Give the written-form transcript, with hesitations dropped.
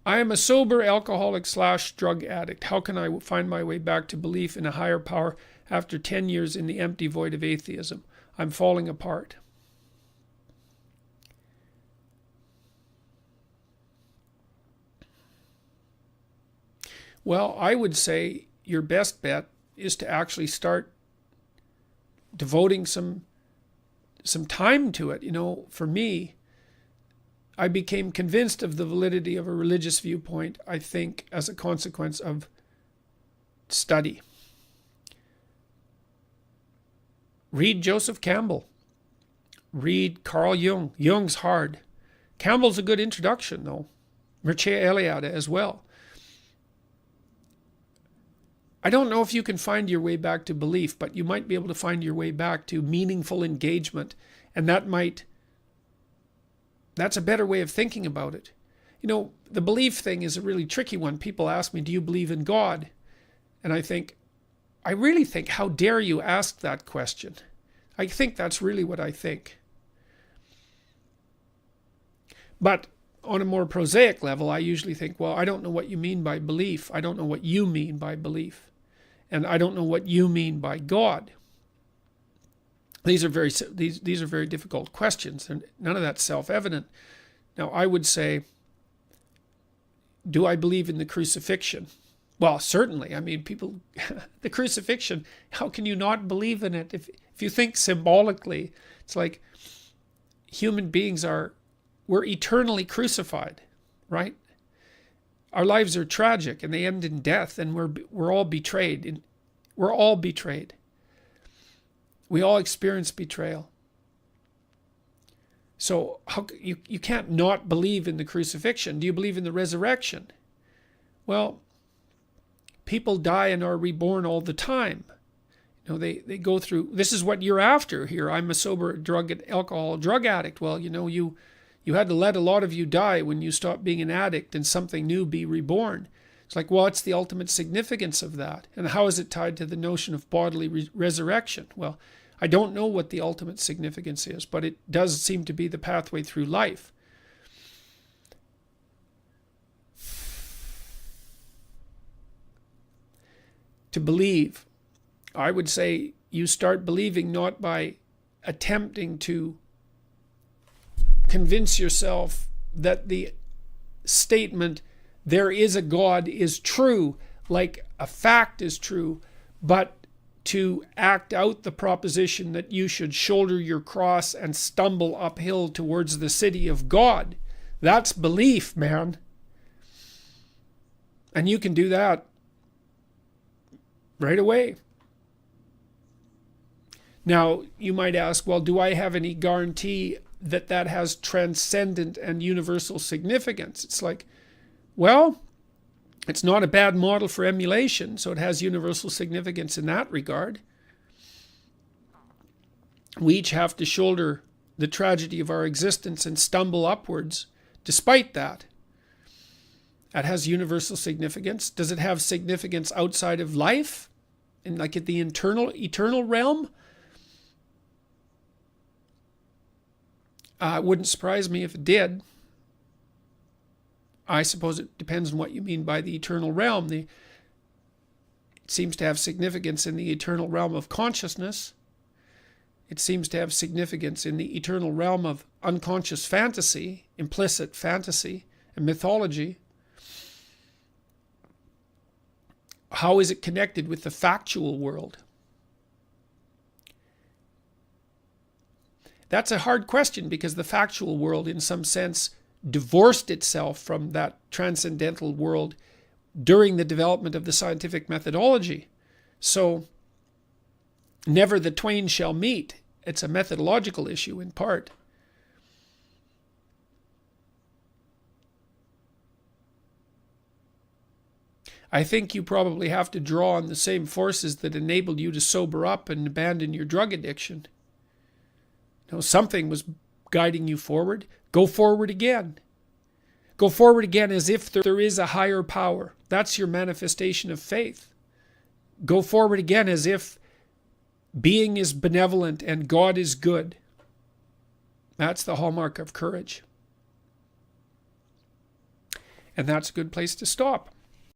I am a sober alcoholic / drug addict. How can I find my way back to belief in a higher power after 10 years in the empty void of atheism? I'm falling apart. Well, I would say your best bet is to actually start devoting some time to it. For me, I became convinced of the validity of a religious viewpoint, I think, as a consequence of study. Read Joseph Campbell. Read Carl Jung. Jung's hard. Campbell's a good introduction, though. Mircea Eliade as well. I don't know if you can find your way back to belief, but you might be able to find your way back to meaningful engagement, and that's a better way of thinking about it. The belief thing is a really tricky one. People ask me, do you believe in God? And I really think, how dare you ask that question? I think that's really what I think. But on a more prosaic level, I usually think, well, I don't know what you mean by belief. I don't know what you mean by belief. And I don't know what you mean by God. These are very difficult questions, and none of that's self-evident. Now, I would say, do I believe in the crucifixion? Well, certainly. I mean, people, the crucifixion, how can you not believe in it? If you think symbolically, it's like human beings we're eternally crucified, right? Our lives are tragic and they end in death, and we're all betrayed. We're all betrayed. We all experience betrayal. So you can't not believe in the crucifixion. Do you believe in the resurrection? Well, people die and are reborn all the time. They go through, this is what you're after here. I'm a sober drug addict. Well, you had to let a lot of you die when you stopped being an addict and something new be reborn. It's like, well, what's the ultimate significance of that? And how is it tied to the notion of bodily resurrection? Well, I don't know what the ultimate significance is, but it does seem to be the pathway through life. To believe, I would say you start believing not by attempting to convince yourself that the statement, there is a God, is true, like a fact is true, but to act out the proposition that you should shoulder your cross and stumble uphill towards the city of God. That's belief, man. And you can do that right away. Now, you might ask, well, do I have any guarantee that has transcendent and universal significance? It's like, well, it's not a bad model for emulation, so it has universal significance in that regard. We each have to shoulder the tragedy of our existence and stumble upwards despite that. That has universal significance. Does it have significance outside of life? And like at the eternal realm? It wouldn't surprise me if it did. I suppose it depends on what you mean by the eternal realm. It seems to have significance in the eternal realm of consciousness. It seems to have significance in the eternal realm of unconscious fantasy, implicit fantasy, and mythology. How is it connected with the factual world? That's a hard question, because the factual world, in some sense, divorced itself from that transcendental world during the development of the scientific methodology. So, never the twain shall meet. It's a methodological issue in part. I think you probably have to draw on the same forces that enabled you to sober up and abandon your drug addiction. Something was guiding you forward. Go forward again. Go forward again as if there is a higher power. That's your manifestation of faith. Go forward again as if being is benevolent and God is good. That's the hallmark of courage. And that's a good place to stop.